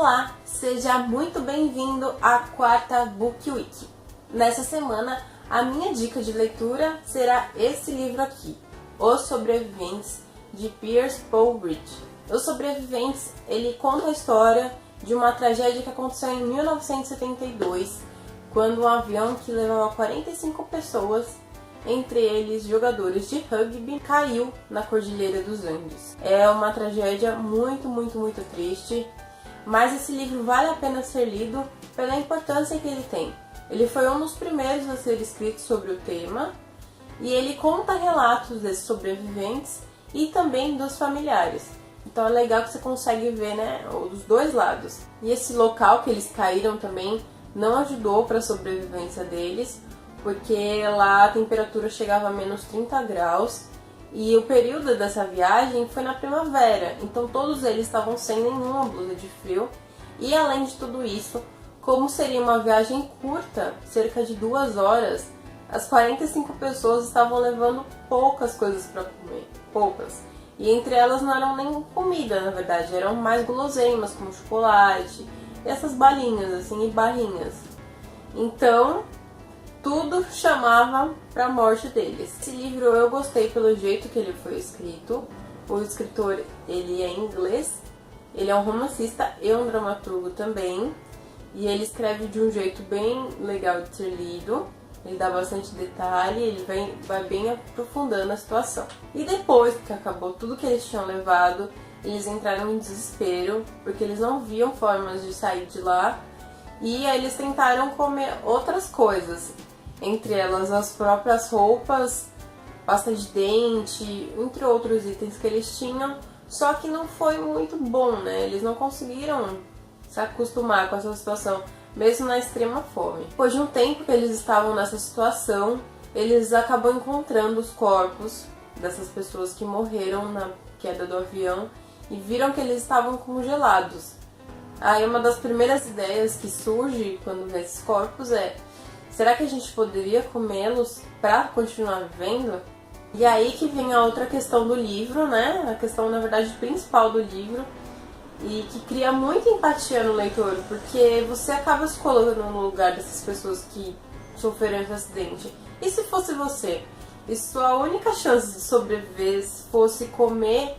Olá, seja muito bem-vindo à quarta Book Week. Nessa semana, a minha dica de leitura será esse livro aqui, Os Sobreviventes, de Piers Paul Bridge. Os Sobreviventes, ele conta a história de uma tragédia que aconteceu em 1972, quando um avião que levava 45 pessoas, entre eles jogadores de rugby, caiu na Cordilheira dos Andes. É uma tragédia muito triste, mas esse livro vale a pena ser lido pela importância que ele tem. Ele foi um dos primeiros a ser escrito sobre o tema e ele conta relatos desses sobreviventes e também dos familiares. Então é legal que você consegue ver, né, os dois lados. E esse local que eles caíram também não ajudou para a sobrevivência deles, porque lá a temperatura chegava a menos 30 graus e o período dessa viagem foi na primavera, então todos eles estavam sem nenhuma blusa de frio. E além de tudo isso, como seria uma viagem curta, cerca de 2 horas, as 45 pessoas estavam levando poucas coisas para comer, poucas. E entre elas não eram nem comida, na verdade, eram mais guloseimas, como chocolate, e essas balinhas assim, e barrinhas. Então, tudo chamava para a morte deles. Esse livro eu gostei pelo jeito que ele foi escrito. O escritor, ele é inglês, ele é um romancista e um dramaturgo também. E ele escreve de um jeito bem legal de ser lido. Ele dá bastante detalhe, ele vai bem aprofundando a situação. E depois que acabou tudo que eles tinham levado, eles entraram em desespero, porque eles não viam formas de sair de lá. E aí eles tentaram comer outras coisas, entre elas as próprias roupas, pasta de dente, entre outros itens que eles tinham. Só que não foi muito bom, né? Eles não conseguiram se acostumar com essa situação, mesmo na extrema fome. Depois de um tempo que eles estavam nessa situação, eles acabam encontrando os corpos dessas pessoas que morreram na queda do avião e viram que eles estavam congelados. Aí uma das primeiras ideias que surge quando vê esses corpos é: será que a gente poderia comê-los para continuar vivendo? E aí que vem a outra questão do livro, né? A questão, na verdade, principal do livro, e que cria muita empatia no leitor, porque você acaba se colocando no lugar dessas pessoas que sofreram esse acidente. E se fosse você? E sua única chance de sobreviver fosse comer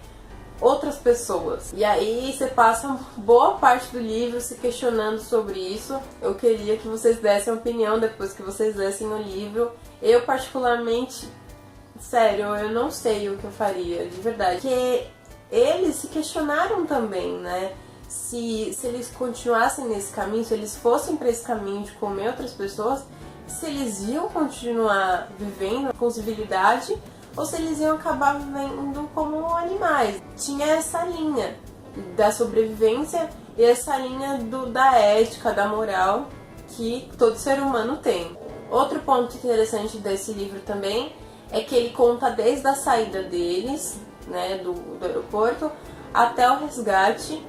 outras pessoas? E aí você passa boa parte do livro se questionando sobre isso. Eu queria que vocês dessem opinião depois que vocês lessem o livro. Eu particularmente, sério, eu não sei o que eu faria, de verdade. Porque eles se questionaram também, né? Se eles continuassem nesse caminho, se eles fossem para esse caminho de comer outras pessoas, se eles iam continuar vivendo com civilidade ou se eles iam acabar vivendo como animais. Tinha essa linha da sobrevivência e essa linha da ética, da moral que todo ser humano tem. Outro ponto interessante desse livro também é que ele conta desde a saída deles, né, do aeroporto, até o resgate,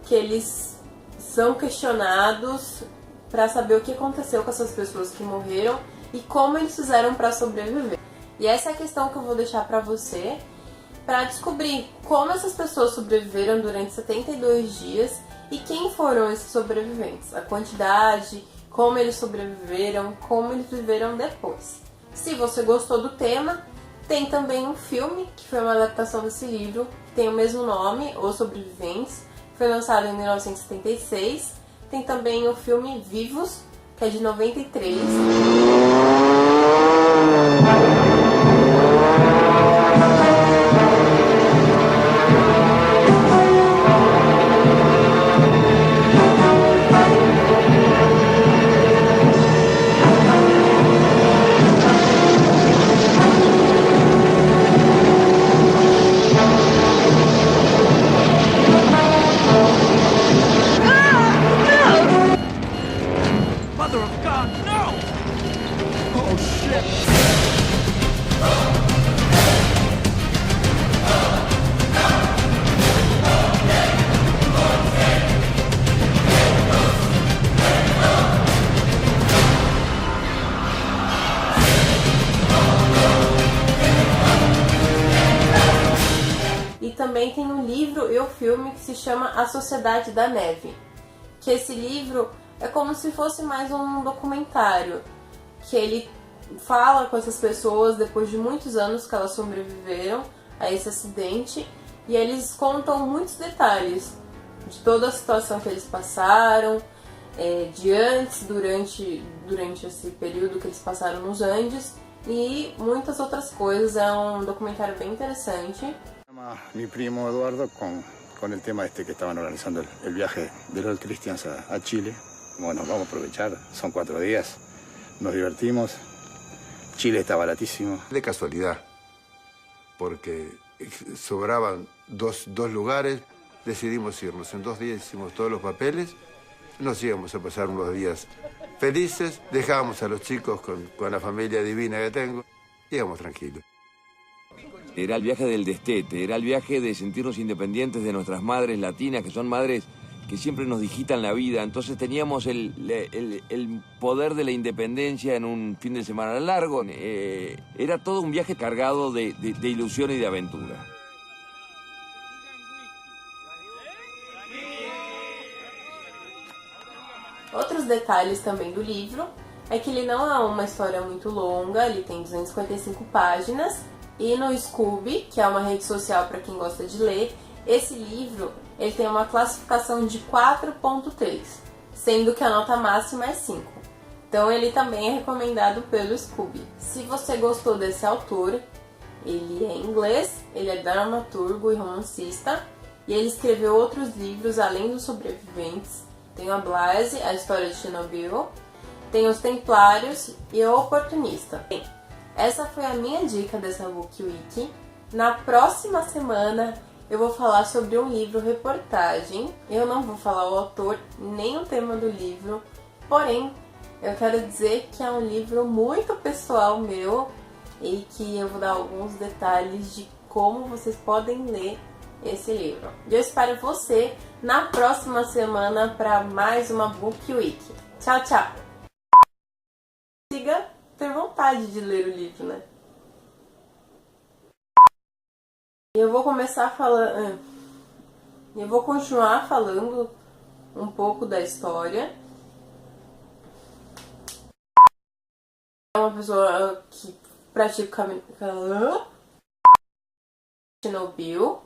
que eles são questionados para saber o que aconteceu com essas pessoas que morreram e como eles fizeram para sobreviver. E essa é a questão que eu vou deixar para você, para descobrir como essas pessoas sobreviveram durante 72 dias e quem foram esses sobreviventes, a quantidade, como eles sobreviveram, como eles viveram depois. Se você gostou do tema, tem também um filme, que foi uma adaptação desse livro, que tem o mesmo nome, Os Sobreviventes, foi lançado em 1976. Tem também o filme Vivos, que é de 93. Mother of God, no! Oh shit! E também tem um livro e o filme que se chama A Sociedade da Neve. que esse livro é como se fosse mais um documentário, que ele fala com essas pessoas depois de muitos anos que elas sobreviveram a esse acidente, e eles contam muitos detalhes de toda a situação que eles passaram, de antes, durante esse período que eles passaram nos Andes, e muitas outras coisas. É um documentário bem interessante. Mi primo Eduardo con el tema que estaban organizando el viaje de los Christians a Chile. Bueno, vamos a aprovechar, son 4 días, nos divertimos, Chile está baratísimo. De casualidad, porque sobraban dos lugares, decidimos irnos. En 2 días hicimos todos los papeles, nos íbamos a pasar unos días felices, dejábamos a los chicos con la familia divina que tengo, íbamos tranquilos. Era el viaje del destete, era el viaje de sentirnos independientes de nuestras madres latinas, que son madres que siempre nos digitan la vida. Entonces teníamos el poder de la independencia en un fin de semana largo. Era todo un viaje cargado de ilusión y de aventura. Outros detalhes também do livro é que ele não é uma história muito longa, ele tem 255 páginas, e no Scooby, que é uma rede social para quem gosta de ler, esse livro ele tem uma classificação de 4.3, sendo que a nota máxima é 5. Então ele também é recomendado pelo Scooby. Se você gostou desse autor, ele é inglês, ele é dramaturgo e romancista, e ele escreveu outros livros além dos Sobreviventes. Tem a Blaze, a história de Chernobyl, tem Os Templários e O Oportunista. Bem, essa foi a minha dica dessa Book Week. Na próxima semana eu vou falar sobre um livro-reportagem. Eu não vou falar o autor nem o tema do livro, porém eu quero dizer que é um livro muito pessoal meu e que eu vou dar alguns detalhes de como vocês podem ler esse livro. E eu espero você na próxima semana para mais uma Book Week. Tchau, tchau! Siga ter vontade de ler o livro, né? Eu vou começar falando. Eu vou continuar falando um pouco da história. É uma pessoa que pratica Chernobyl.